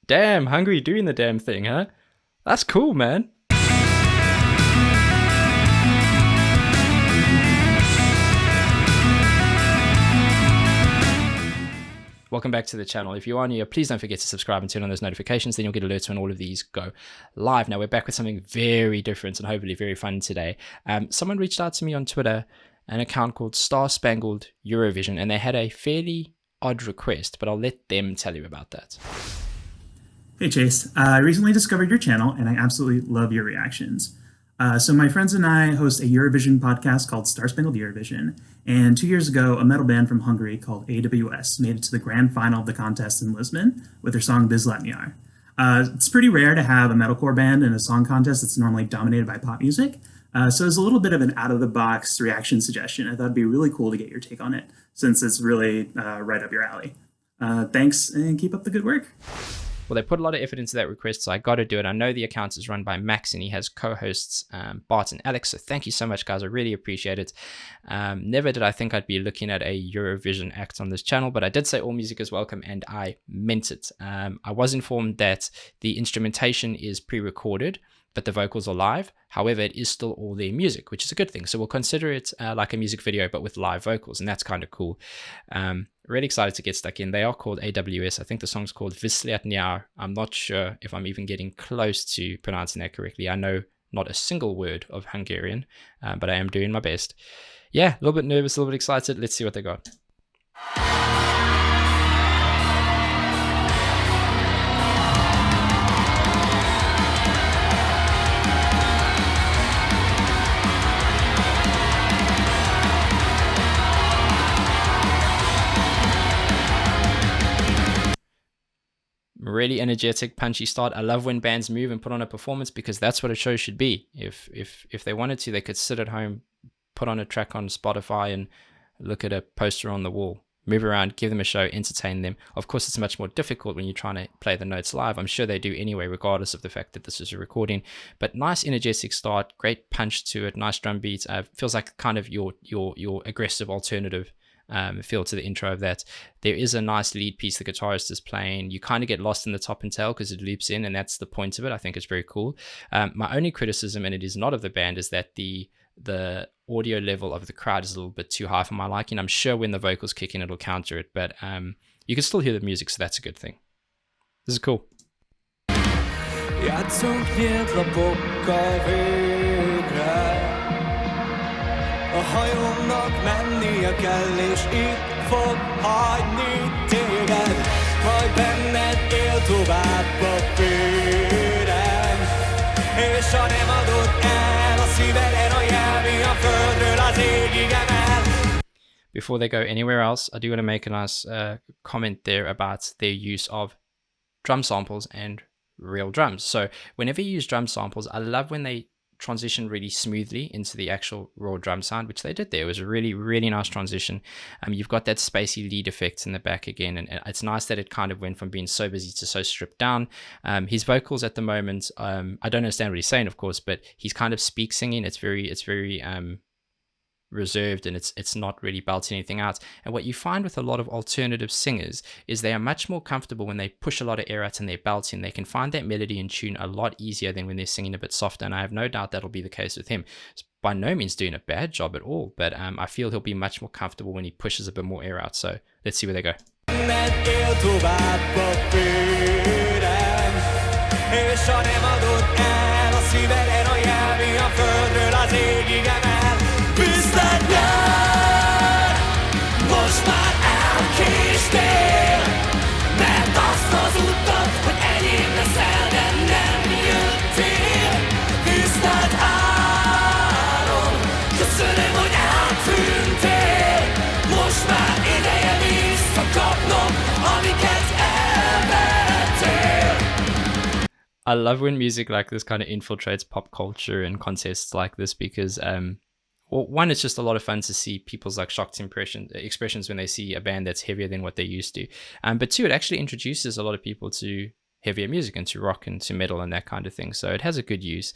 Damn, Hungary doing the damn thing, huh? That's cool, man. Welcome back to the channel. If you are new, please don't forget to subscribe and turn on those notifications, then you'll get alerts when all of these go live. Now we're back with something very different and hopefully very fun today. Someone reached out to me on Twitter, an account called Star Spangled Eurovision, and they had a fairly odd request, but I'll let them tell you about that. Hey Chase, I recently discovered your channel and I absolutely love your reactions. So my friends and I host a Eurovision podcast called Star Spangled Eurovision, and 2 years ago, a metal band from Hungary called AWS made it to the grand final of the contest in Lisbon with their song Viszla. It's pretty rare to have a metalcore band in a song contest that's normally dominated by pop music, so it's a little bit of an out-of-the-box reaction suggestion. I thought it'd be really cool to get your take on it, since it's really right up your alley. Thanks, and keep up the good work. Well, they put a lot of effort into that request, so I got to do it. I know the account is run by Max, and he has co-hosts Bart and Alex, so thank you so much, guys. I really appreciate it. Never did I think I'd be looking at a Eurovision act on this channel, but I did say all music is welcome, and I meant it. I was informed that the instrumentation is pre-recorded, but the vocals are live. However, it is still all their music, which is a good thing. So we'll consider it like a music video, but with live vocals, and that's kind of cool. Really excited to get stuck in. They are called AWS. I think the song's called Viszla. I'm not sure if I'm even getting close to pronouncing that correctly. I know not a single word of Hungarian, but I am doing my best. Yeah, a little bit nervous, a little bit excited. Let's see what they got. Really energetic, punchy start. I love when bands move and put on a performance, because that's what a show should be. If they wanted to, they could sit at home, put on a track on Spotify and look at a poster on the wall, move around, give them a show, entertain them. Of course, it's much more difficult when you're trying to play the notes live. I'm sure they do anyway, regardless of the fact that this is a recording. But nice energetic start, great punch to it, nice drum beats. Feels like kind of your aggressive alternative feel to the intro of that. There is a nice lead piece the guitarist is playing. You kind of get lost in the top and tail because it loops in, and that's the point of it. I think it's very cool. My only criticism, and it is not of the band, is that the audio level of the crowd is a little bit too high for my liking. I'm sure when the vocals kick in, it'll counter it, but you can still hear the music, so that's a good thing. This is cool. A hajómnak mennie kell, és itt fog hagyni téged, majd benned él tovább a főrem, és ha nem adod el a szíveden, a jelmi a földről az égig emel. Before they go anywhere else, I do want to make a nice comment there about their use of drum samples and real drums. So whenever you use drum samples, I love when they transition really smoothly into the actual raw drum sound, which they did there. It was a really, really nice transition. You've got that spacey lead effect in the back again, and it's nice that it kind of went from being so busy to so stripped down. His vocals at the moment, I don't understand what he's saying, of course, but he's kind of speak singing. It's very reserved, and it's not really belting anything out. And what you find with a lot of alternative singers is they are much more comfortable when they push a lot of air out and they're belting. They can find that melody and tune a lot easier than when they're singing a bit softer, and I have no doubt that'll be the case with him. It's by no means doing a bad job at all, but I feel he'll be much more comfortable when he pushes a bit more air out. So let's see where they go. Most már elkéstél, mert azt hazudtad, hogy enyém leszel, de nem jöttél. Tisztelt áron, köszönöm, hogy eltűntél. Most már ideje visszakapnom, amiket elvettél. I love when music like this kind of infiltrates pop culture and contests like this, because well, one, it's just a lot of fun to see people's like shocked expressions when they see a band that's heavier than what they're used to. But two, it actually introduces a lot of people to heavier music and to rock and to metal and that kind of thing. So it has a good use.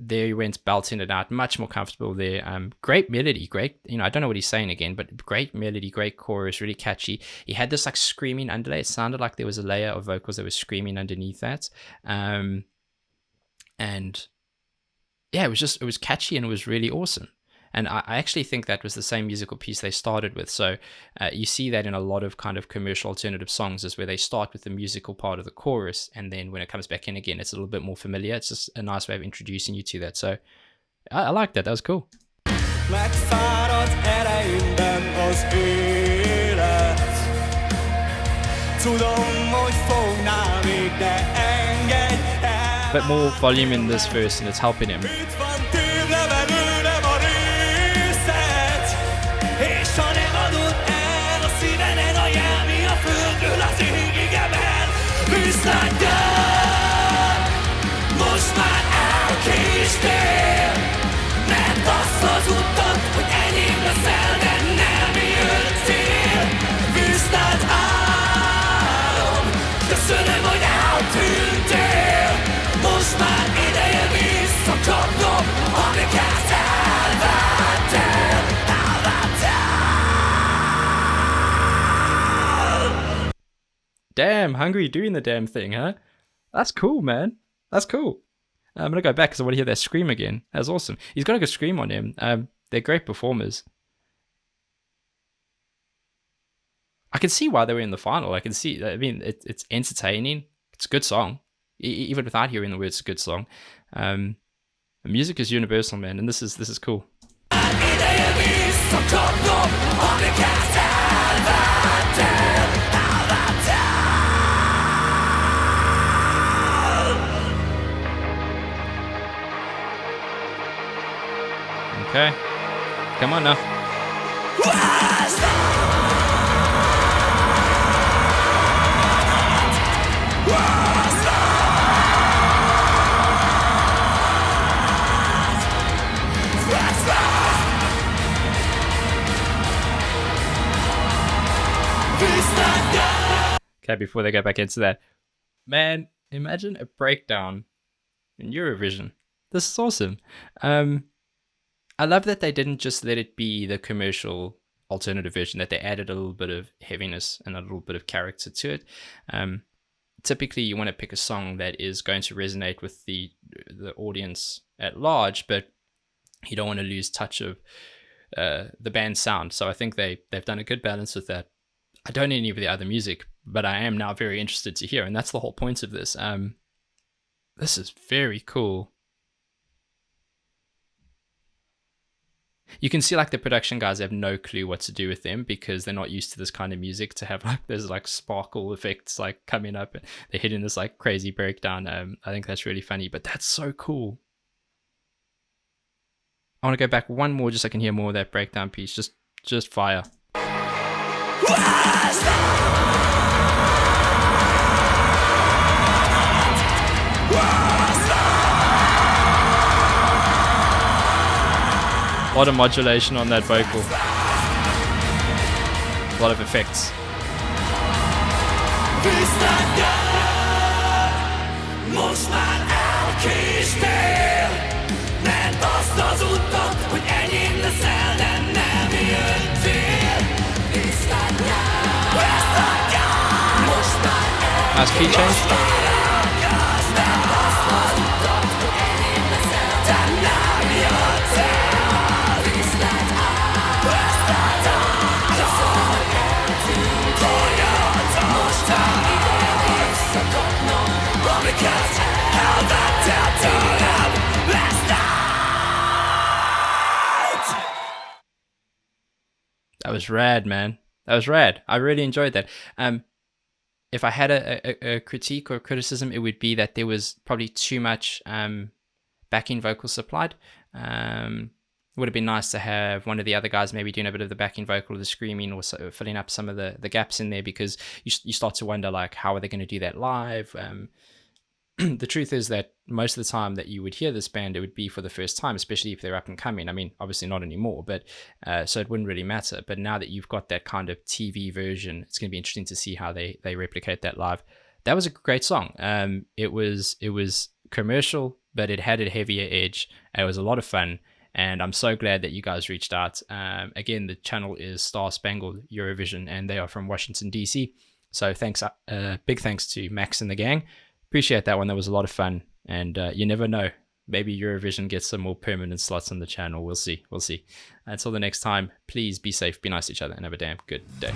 there he went belting it out, much more comfortable there. Great melody, great, I don't know what he's saying again, but great melody, great chorus, really catchy. He had this like screaming underlay. It sounded like there was a layer of vocals that was screaming underneath that. And yeah, it was catchy and it was really awesome. And I actually think that was the same musical piece they started with. So you see that in a lot of kind of commercial alternative songs, is where they start with the musical part of the chorus, and then when it comes back in again, it's a little bit more familiar. It's just a nice way of introducing you to that. So I like that. That was cool. Megfáradt ereimben az élet. Tudom, hogy fognál még, de engedj el. Bit more volume in this verse, and it's helping him. Itt van térlevelő, nem a részed. És ha nem adod el, a szíveden ajánl, mi a földről az égig emel. Viszlát most már elkéstél. Mert azt hazudtad, hogy enyém leszel, de nem jöttél. Viszlát állom, köszönöm, hogy eltűntél. Most már ideje visszakapnom, amiket elvettél. Damn, Hungry doing the damn thing, huh? That's cool, man. That's cool. I'm going to go back because I want to hear that scream again. That's awesome. He's got a good scream on him. They're great performers. I can see why they were in the final. I can see, I mean, it's entertaining. It's a good song. Even without hearing the words, it's a good song. Music is universal, man, and this is cool. Okay, come on now. Okay, before they go back into that, man, imagine a breakdown in Eurovision. This is awesome. I love that they didn't just let it be the commercial alternative version, that they added a little bit of heaviness and a little bit of character to it. Typically, you want to pick a song that is going to resonate with the audience at large, but you don't want to lose touch of the band's sound. So I think they've done a good balance with that. I don't know any of the other music, but I am now very interested to hear, and that's the whole point of this. This is very cool. You can see like the production guys have no clue what to do with them because they're not used to this kind of music, to have like there's like sparkle effects like coming up and they're hitting this like crazy breakdown. I think that's really funny, but that's so cool. I want to go back one more just so I can hear more of that breakdown piece. Just fire. A lot of modulation on that vocal. A lot of effects. Nice key change. That was rad, man. That was rad. I really enjoyed that. If I had a critique or criticism, it would be that there was probably too much backing vocal supplied. Would have been nice to have one of the other guys maybe doing a bit of the backing vocal or the screaming, or filling up some of the gaps in there, because you start to wonder, like, how are they going to do that live? The truth is that most of the time that you would hear this band, it would be for the first time, especially if they're up and coming. I mean, obviously not anymore, but so it wouldn't really matter. But now that you've got that kind of TV version, it's going to be interesting to see how they replicate that live. That was a great song. It was commercial, but it had a heavier edge. It was a lot of fun, and I'm so glad that you guys reached out. Again, the channel is Star Spangled Eurovision, and they are from Washington, D.C. So thanks, big thanks to Max and the gang. Appreciate that one. That was a lot of fun, and you never know. Maybe Eurovision gets some more permanent slots on the channel. We'll see. Until the next time, please be safe, be nice to each other, and have a damn good day.